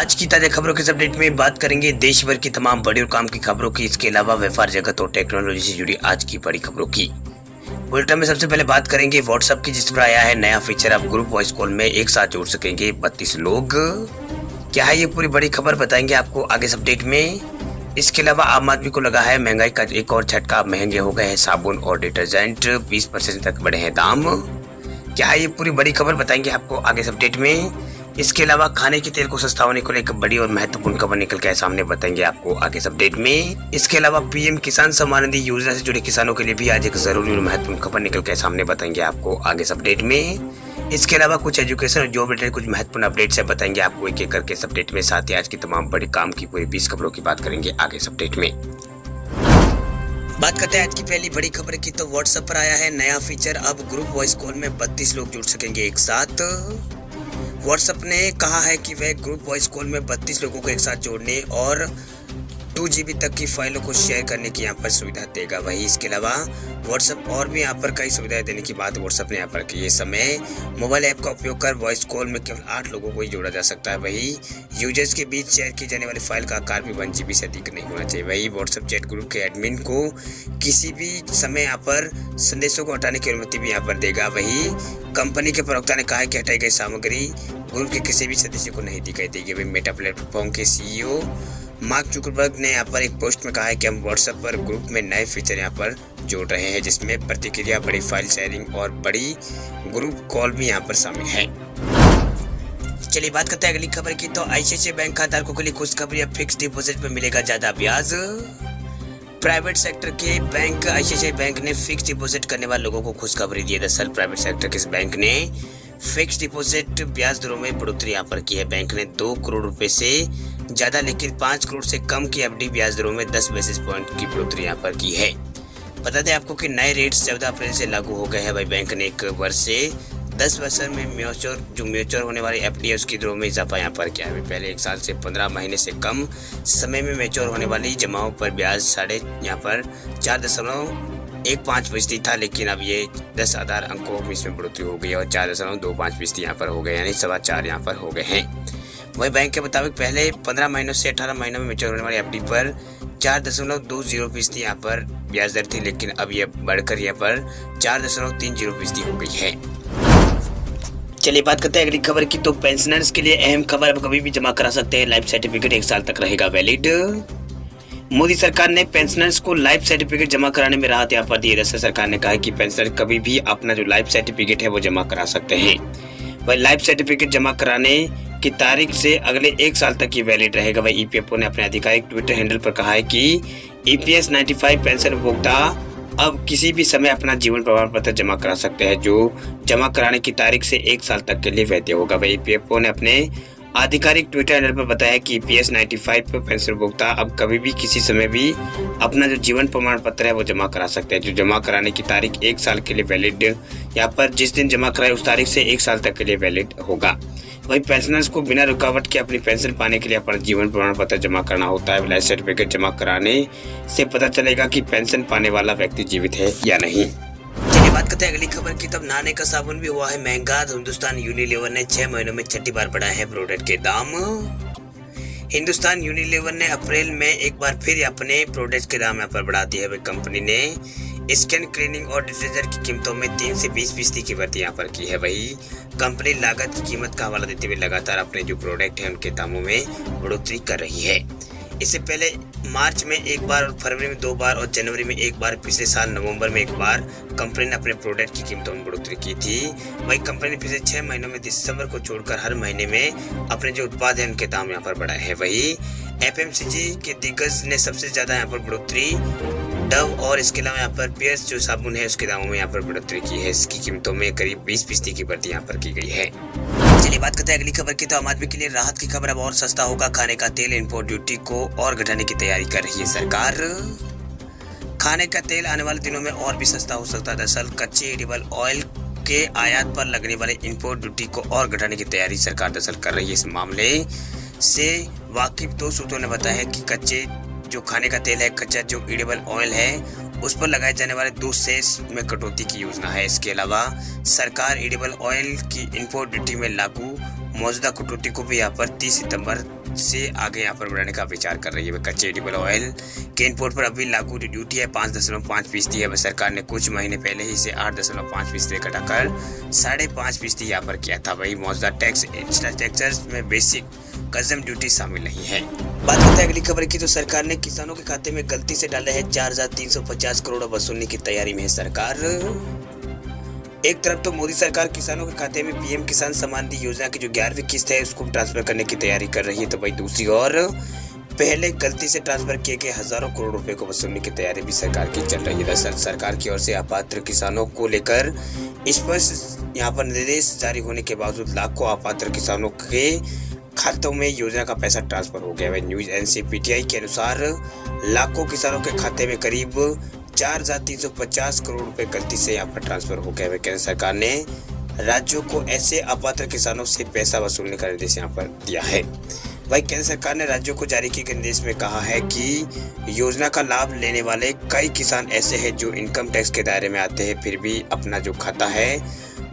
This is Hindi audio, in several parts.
आज की ताजा खबरों के अपडेट में बात करेंगे देश भर की तमाम बड़ी और काम की खबरों की, इसके अलावा व्यापार जगत और टेक्नोलॉजी से जुड़ी आज की बड़ी खबरों की। बुलेटिन में सबसे पहले बात करेंगे व्हाट्सएप की, जिस पर आया है नया फीचर। आप ग्रुप वॉइस कॉल में एक साथ जोड़ सकेंगे 32 लोग। क्या है ये पूरी बड़ी खबर, बताएंगे आपको आगे इस अपडेट में। इसके अलावा आम आदमी को लगा है महंगाई का एक और झटका, महंगे हो गए हैं साबुन और डिटर्जेंट, 20% तक बढ़े हैं दाम। क्या है ये पूरी बड़ी खबर, बताएंगे आपको आगे इस अपडेट में। इसके अलावा खाने के तेल को सस्ता होने को लेकर बड़ी और महत्वपूर्ण खबर निकल के सामने, बताएंगे आपको आगे इस अपडेट में। इसके अलावा पीएम किसान सम्मान निधि योजना से जुड़े किसानों के लिए भी आज एक जरूरी और महत्वपूर्ण खबर निकल के सामने, बताएंगे आपको आगे इस अपडेट में। इसके अलावा कुछ एजुकेशन और जॉब रिलेटेड कुछ महत्वपूर्ण अपडेट्स है, बताएंगे आपको एक एक करके इस अपडेट में। साथ ही आज की तमाम बड़ी काम की पूरी 20 खबरों की बात करेंगे आगे इस अपडेट में। बात करते हैं आज की पहली बड़ी खबर की, तो व्हाट्सएप पर आया है नया फीचर। अब ग्रुप वॉइस कॉल में 32 लोग जुड़ सकेंगे एक साथ। व्हाट्सएप ने कहा है कि वह ग्रुप वॉइस कॉल में 32 लोगों को एक साथ जोड़ने और 2 GB तक की फाइलों को शेयर करने की यहाँ पर सुविधा देगा। वही इसके अलावा व्हाट्सएप और भी यहाँ पर कई सुविधाएं देने की बात व्हाट्सएप ने यहाँ पर की। ये समय मोबाइल ऐप का उपयोग कर वॉइस कॉल में केवल 8 लोगों को ही जोड़ा जा सकता है। वही यूजर्स के बीच शेयर की जाने वाली फाइल का आकार भी 1 GB से अधिक नहीं होना चाहिए। वही व्हाट्सएप चैट ग्रुप के एडमिन को किसी भी समय यहाँ पर संदेशों को हटाने की अनुमति भी यहाँ पर देगा। वही कंपनी के प्रवक्ता ने कहा है कि हटाई गई सामग्री ग्रुप के किसी भी सदस्य को नहीं दिखाई देगी। वही मेटा प्लेटफॉर्म के CEO मार्क जुकरबर्ग ने यहाँ पर एक पोस्ट में कहा है कि हम व्हाट्सएप पर ग्रुप में नए फीचर यहाँ पर जोड़ रहे हैं, जिसमें प्रतिक्रिया, बड़ी फाइल शेयरिंग और बड़ी ग्रुप कॉल भी यहाँ पर शामिल है। चलिए बात करते हैं अगली खबर की, तो ICICI बैंक खाताधारकों के लिए खुशखबरी, अब फिक्स डिपॉजिट पर मिलेगा ज्यादा ब्याज। प्राइवेट सेक्टर के बैंक ICICI बैंक ने फिक्स डिपॉजिट करने वाले लोगों को खुशखबरी दी है। दरअसल प्राइवेट सेक्टर के इस बैंक ने फिक्स डिपॉजिट ब्याज दरों में बढ़ोतरी यहाँ पर की है। बैंक ने 2 करोड़ रुपए से ज्यादा लेकिन 5 करोड़ से कम की FD ब्याज दरों में 10 बेसिस पॉइंट की बढ़ोतरी यहाँ पर की है। बता दें आपको कि नए रेट्स 14 अप्रैल से लागू हो गए हैं। भाई बैंक ने 1 वर्ष से 10 वर्ष में म्यूचर होने वाली FD है उसकी दरों में इजाफा यहाँ पर किया है। पहले 1 साल से 15 महीने से कम समय में मैच्योर होने वाली जमाओं पर ब्याज 4.15% था, लेकिन अब ये 10 आधार अंकों में इसमें बढ़ोतरी हो गई है और 4.25% यहाँ पर हो गए, यानी 4.25 यहाँ पर हो गए हैं। वही बैंक के मुताबिक पहले 15 महीनों से 18 महीनों में मैच्योर होने वाली FD पर 4.20% यहाँ पर ब्याज दर थी, लेकिन अब यह बढ़कर यहाँ पर 4.30% हो गई है। चलिए बात करते हैं अगली खबर की, तो पेंशनर्स के लिए अहम खबर, अब कभी भी जमा करा सकते हैं। लाइफ सर्टिफिकेट 1 साल तक रहेगा वैलिड। मोदी सरकार ने पेंशनर्स को लाइफ सर्टिफिकेट जमा कराने में राहत यहाँ पर दी है। दरअसल सरकार ने कहा है कि पेंशनर कभी भी अपना जो लाइफ सर्टिफिकेट है वो जमा करा सकते हैं। वह लाइफ सर्टिफिकेट जमा कराने की तारीख से अगले 1 साल तक ही वैलिड रहेगा। वह EPFO ने अपने आधिकारिक ट्विटर हैंडल पर कहा है कि EPS 95 पेंशन उपभोक्ता अब किसी भी समय अपना जीवन प्रमाण पत्र जमा करा सकते हैं, जो जमा कराने की तारीख से 1 साल तक के लिए वैध होगा। वह EPFO ने अपने आधिकारिक ट्विटर हैंडल पर बताया कि EPS 95 पेंशन उपभोक्ता अब कभी भी किसी समय भी अपना जो जीवन प्रमाण पत्र है वो जमा करा सकते हैं, जो जमा कराने की तारीख 1 साल के लिए वैलिड, यहाँ पर जिस दिन जमा कराए उस तारीख से 1 साल तक के लिए वैलिड होगा। वही पेंशनर्स को बिना रुकावट के अपनी पेंशन पाने के लिए अपना जीवन प्रमाण पत्र जमा करना होता है। लाइफ सर्टिफिकेट जमा कराने से पता चलेगा कि पेंशन पाने वाला व्यक्ति जीवित है या नहीं। चलिए बात करते हैं अगली खबर की, तब नहाने का साबुन भी हुआ है महंगा। हिंदुस्तान यूनिलीवर ने 6 महीनों में 6ठी बार बढ़ाए हैं प्रोडक्ट के दाम। हिंदुस्तान यूनिलीवर ने अप्रैल में एक बार फिर अपने प्रोडक्ट के दाम यहाँ पर बढ़ा दिए है। कंपनी ने स्किन क्लीनिंग और डिटर्जेंट की कीमतों में 3 से 20% की वृद्धि यहाँ पर की है। वही कंपनी लागत की कीमत का हवाला देते हुए लगातार अपने जो प्रोडक्ट है उनके दामों में बढ़ोतरी कर रही है। इससे पहले मार्च में 1 बार और फरवरी में 2 बार और जनवरी में 1 बार, पिछले साल नवंबर में 1 बार कंपनी ने अपने प्रोडक्ट की कीमतों में बढ़ोतरी की थी। वही कंपनी ने पिछले 6 महीनों में दिसंबर को छोड़कर हर महीने में अपने जो उत्पाद है उनके दाम यहाँ पर बढ़ाए हैं। वही FMCG के दिग्गज ने सबसे ज्यादा यहाँ पर बढ़ोतरी डव और इसके अलावा यहाँ पर पियर्स जो साबुन है उसके दामों में यहाँ पर बढ़ोतरी की है। इसकी कीमतों में करीब 20% की वृद्धि यहाँ पर की गई है। चलिए बात करते हैं अगली खबर की, तो आम आदमी के लिए राहत की खबर, अब और सस्ता होगा खाने का तेल। इंपोर्ट ड्यूटी को और घटाने की तैयारी कर रही है सरकार। खाने का तेल आने वाले दिनों में और भी सस्ता हो सकता है। दरअसल कच्चे एडिबल ऑयल के आयात पर लगने वाले इंपोर्ट ड्यूटी को और घटाने की तैयारी सरकार दरअसल कर रही है। इस मामले से वाकिफ 2 सूत्रों ने बताया है कि कच्चे जो खाने का तेल है, कच्चा जो एडिबल ऑयल है, उस पर लगाए जाने वाले 2 सेस में कटौती की योजना है। इसके अलावा सरकार एडिबल ऑयल की इंपोर्ट ड्यूटी में लागू मौजूदा कटौती को भी यहाँ पर 30 सितंबर से आगे यहाँ पर बढ़ाने का विचार कर रही है। कच्चे एडिबल ऑयल के इम्पोर्ट पर अभी लागू ड्यूटी है 5.5% है। सरकार ने कुछ महीने पहले ही इसे 8.5% घटाकर 5.5% यहाँ पर किया था। वही मौजूदा टैक्स इंफ्रास्ट्रक्चर में बेसिक कस्टम ड्यूटी शामिल नहीं है। बात करते हैं अगली खबर की, तो सरकार ने किसानों के खाते में गलती से डाले हैं 4,350 करोड़ वसूलने की तैयारी में है सरकार। एक तरफ तो मोदी सरकार किसानों के खाते में पीएम किसान सम्मान निधि योजना की जो 11वीं किस्त है उसको ट्रांसफर करने की तैयारी कर रही है, तो वही दूसरी ओर पहले गलती से ट्रांसफर किए गए हजारों करोड़ रुपए को वसूलने की तैयारी भी सरकार की चल रही है। दरअसल सरकार की ओर से अपात्र किसानों को लेकर स्पष्ट यहाँ पर निर्देश जारी होने के बावजूद लाखों अपात्र किसानों के खातों में योजना का पैसा ट्रांसफर हो गया है। न्यूज एजेंसी पीटीआई के अनुसार लाखों किसानों के खाते में करीब 4,350 करोड़ रुपए गलती से यहाँ पर ट्रांसफर हो गए। केंद्र सरकार ने राज्यों को ऐसे अपात्र किसानों से पैसा वसूलने का निर्देश यहाँ पर दिया है। वही केंद्र सरकार ने राज्यों को जारी किए गए निर्देश में कहा है कि योजना का लाभ लेने वाले कई किसान ऐसे हैं जो इनकम टैक्स के दायरे में आते हैं, फिर भी अपना जो खाता है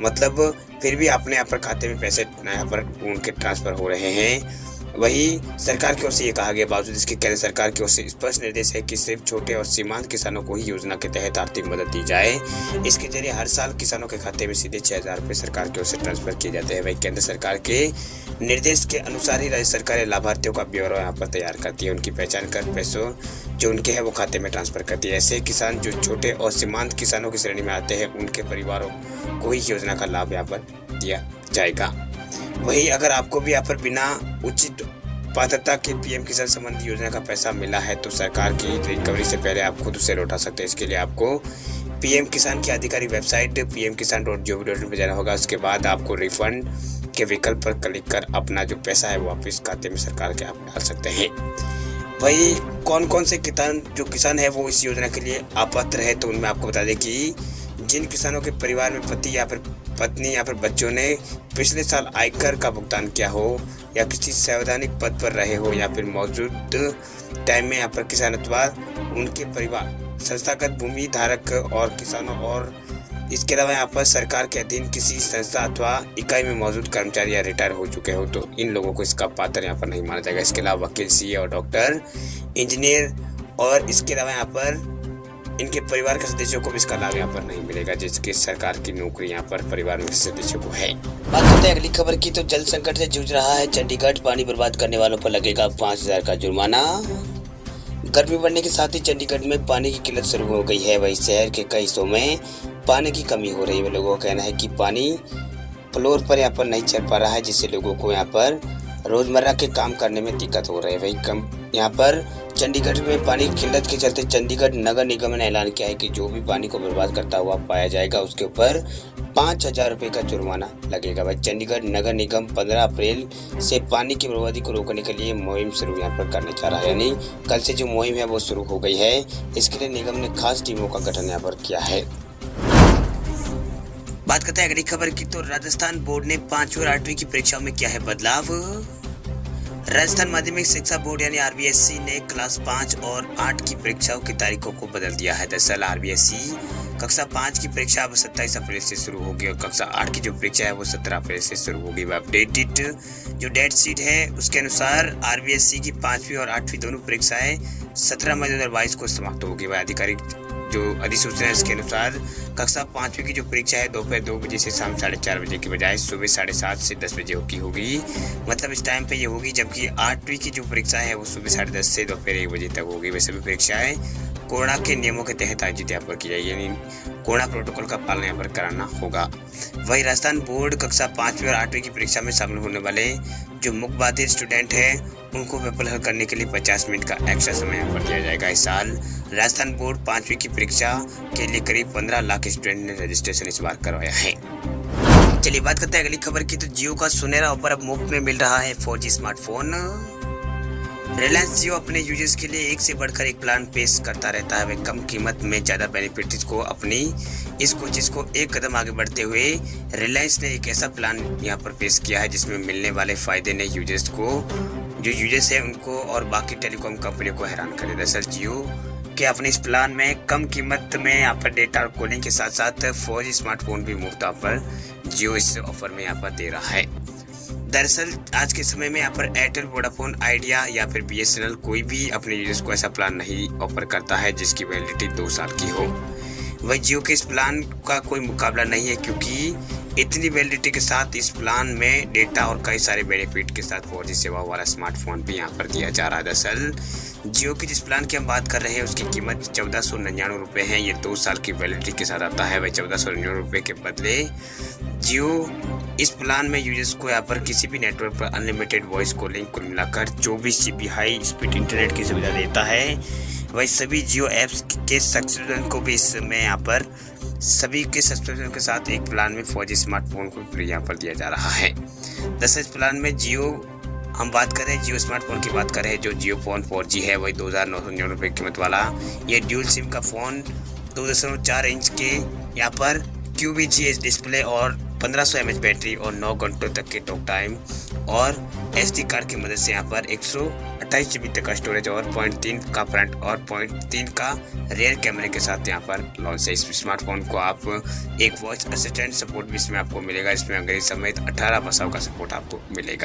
मतलब फिर भी अपने यहाँ पर खाते में पैसे यहाँ पर उनके ट्रांसफर हो रहे हैं। वही सरकार की ओर से ये कहा गया, बावजूद इसके केंद्र सरकार की ओर से स्पष्ट निर्देश है कि सिर्फ छोटे और सीमांत किसानों को ही योजना के तहत आर्थिक मदद दी जाए। इसके जरिए हर साल किसानों के खाते में सीधे 6,000 रुपये सरकार की ओर से ट्रांसफर किए जाते हैं। वही केंद्र सरकार के निर्देश के अनुसार ही राज्य सरकारें लाभार्थियों का ब्यौरा यहाँ पर तैयार करती है, उनकी पहचान कर पैसों जो उनके है वो खाते में ट्रांसफर करती है। ऐसे किसान जो छोटे और सीमांत किसानों की श्रेणी में आते हैं उनके परिवारों को ही योजना का लाभ यहाँ पर दिया जाएगा। वही अगर आपको भी यहाँ पर बिना उचित पात्रता के पीएम किसान सम्मान निधि योजना का पैसा मिला है तो सरकार की रिकवरी से पहले आप खुद उसे लौटा सकते हैं। इसके लिए आपको पीएम किसान की आधिकारिक वेबसाइट pmkisan.gov.in पर जाना होगा। उसके बाद आपको रिफंड के विकल्प पर क्लिक कर अपना जो पैसा है वापस खाते में सरकार के आप डाल सकते हैं। वही कौन कौन से किसान है वो इस योजना के लिए अपात्र है, तो उनमें आपको बता दें कि जिन किसानों के परिवार में पति या फिर पत्नी या फिर बच्चों ने पिछले साल आयकर का भुगतान किया हो या किसी संवैधानिक पद पर रहे हो या फिर मौजूद टाइम में यहाँ पर किसान अथवा उनके परिवार संस्थागत भूमि धारक और किसानों, और इसके अलावा यहाँ पर सरकार के अधीन किसी संस्था अथवा इकाई में मौजूद कर्मचारी या रिटायर हो चुके हो तो इन लोगों को इसका पात्र यहाँ पर नहीं माना जाएगा। इसके अलावा वकील, सीए और डॉक्टर, इंजीनियर और इसके अलावा यहाँ पर इनके परिवार के सदस्यों को भी इसका लाभ यहाँ पर नहीं मिलेगा जिसकी सरकार की नौकरी यहाँ पर परिवार में सदस्यों को है। बात करते हैं अगली खबर की, तो जल संकट से जूझ रहा है चंडीगढ़, पानी बर्बाद करने वालों पर लगेगा 5,000 का जुर्माना। गर्मी बढ़ने के साथ ही चंडीगढ़ में पानी की किल्लत शुरू हो गई है। वही शहर के कई हिस्सों में पानी की कमी हो रही है। लोगों का कहना है कि पानी फ्लोर पर यहाँ पर नहीं चल पा रहा है जिससे लोगों को यहाँ पर रोजमर्रा के काम करने में दिक्कत हो रही है। वही यहाँ पर चंडीगढ़ में पानी की किल्लत के चलते चंडीगढ़ नगर निगम ने ऐलान किया है कि जो भी पानी को बर्बाद करता हुआ पाया जाएगा उसके ऊपर 5,000 रुपये का जुर्माना लगेगा। वही चंडीगढ़ नगर निगम 15 अप्रैल से पानी की बर्बादी को रोकने के लिए मुहिम शुरू यहाँ पर करने जा रहा है, यानी कल से जो मुहिम है वो शुरू हो गई है। इसके लिए निगम ने खास टीमों का गठन यहाँ पर किया है। बात करते हैं अगली खबर की, तो राजस्थान बोर्ड ने 5वीं और 8वीं की परीक्षाओं में किया है बदलाव। राजस्थान माध्यमिक शिक्षा बोर्ड यानी आरबीएसई ने क्लास 5 और 8 की परीक्षाओं की तारीखों को बदल दिया है। दरअसल आरबीएसई कक्षा 5 की परीक्षा अब 27 अप्रैल से शुरू होगी और कक्षा 8 की जो परीक्षा है वो 17 अप्रैल से शुरू होगी। अपडेटेड जो डेट शीट है उसके अनुसार आरबीएसई की 5वीं और 8वीं दोनों परीक्षाएं 17 मई 2022 को समाप्त होगी। वह आधिकारिक जो अधिसूचना है इसके अनुसार कक्षा 5वीं की जो परीक्षा है दोपहर 2 बजे से शाम 4:30 बजे की बजाय सुबह 7:30 से 10 बजे की होगी, मतलब इस टाइम पे ये होगी। जबकि 8वीं की जो परीक्षा है वो सुबह 10:30 से दोपहर 1 बजे तक होगी। वैसे भी परीक्षाएं कोरोना के नियमों के तहत आयोजित यहाँ पर की जाएगी, यानी कोरोना प्रोटोकॉल का पालन यहाँ पर कराना होगा। वही राजस्थान बोर्ड कक्षा 5वीं और 8वीं की परीक्षा में शामिल होने वाले जो मुखबाधिर स्टूडेंट हैं उनको पेपर हल करने के लिए 50 मिनट का एक्स्ट्रा समय यहाँ पर दिया जाएगा। इस साल राजस्थान बोर्ड 5वीं की परीक्षा के लिए करीब 15 लाख स्टूडेंट ने रजिस्ट्रेशन इस बार करवाया है। चलिए बात करते हैं अगली खबर की, तो जियो का सुनहरा ऑफर अब मुफ्त में मिल रहा है 4G स्मार्टफोन। रिलायंस जियो अपने यूजर्स के लिए एक से बढ़कर एक प्लान पेश करता रहता है। वह कम कीमत में ज़्यादा बेनिफिट्स को अपनी इस कोशिश को एक कदम आगे बढ़ते हुए रिलायंस ने एक ऐसा प्लान यहाँ पर पेश किया है जिसमें मिलने वाले फायदे ने यूजर्स को जो यूजर्स है उनको और बाकी टेलीकॉम कंपनियों को हैरान कर दिया। दरअसल जियो के अपने इस प्लान में कम कीमत में यहाँ पर डेटा और कॉलिंग के साथ साथ 4G स्मार्टफोन भी मुफ्त पर जियो इस ऑफर में यहाँ पर दे रहा है। दरअसल आज के समय में यहाँ पर एयरटेल, वोडाफोन, आइडिया या फिर BSNL कोई भी अपने यूजर्स को ऐसा प्लान नहीं ऑफर करता है जिसकी वैलिडिटी 2 साल की हो। वही जियो के इस प्लान का कोई मुकाबला नहीं है, क्योंकि इतनी वैलिडिटी के साथ इस प्लान में डेटा और कई सारे बेनिफिट के साथ 4G सेवा वाला स्मार्टफोन भी यहाँ पर दिया जा रहा है। दरअसल जियो की जिस प्लान की हम बात कर रहे हैं उसकी कीमत 1499 रुपये है। ये 2 साल की वैलिडिटी के साथ आता है। वही 1499 रुपये के बदले जियो इस प्लान में यूजर्स को यहाँ पर किसी भी नेटवर्क पर अनलिमिटेड वॉइस कॉलिंग कुल मिलाकर 24 GB हाई स्पीड इंटरनेट की सुविधा देता है। वही सभी जियो ऐप्स के सब्सक्रिप्शन को भी इसमें यहाँ पर सभी के सब्सक्रिप्शन के साथ एक प्लान में 4G स्मार्टफोन को फ्री यहाँ पर दिया जा रहा है। दरअसल इस प्लान में जियो हम बात करें, जियो स्मार्टफोन की बात करें, जो जियो फोन 4G है वही 2999 रुपये कीमत वाला ये ड्यूल सिम का फ़ोन 2.4 इंच के यहाँ पर QVGA डिस्प्ले और 1500 mAh बैटरी और 9 घंटों तक के टॉक टाइम और SD कार्ड की मदद से यहाँ पर 128 GB तक का स्टोरेज और 0.3 का फ्रंट और 0.3 का रियर कैमरे के साथ यहाँ पर लॉन्च है। इस स्मार्टफोन को आप एक वॉइस असिस्टेंट सपोर्ट भी इसमें आपको मिलेगा। इसमें अंग्रेजी समेत 18 भाषाओं का सपोर्ट आपको मिलेगा।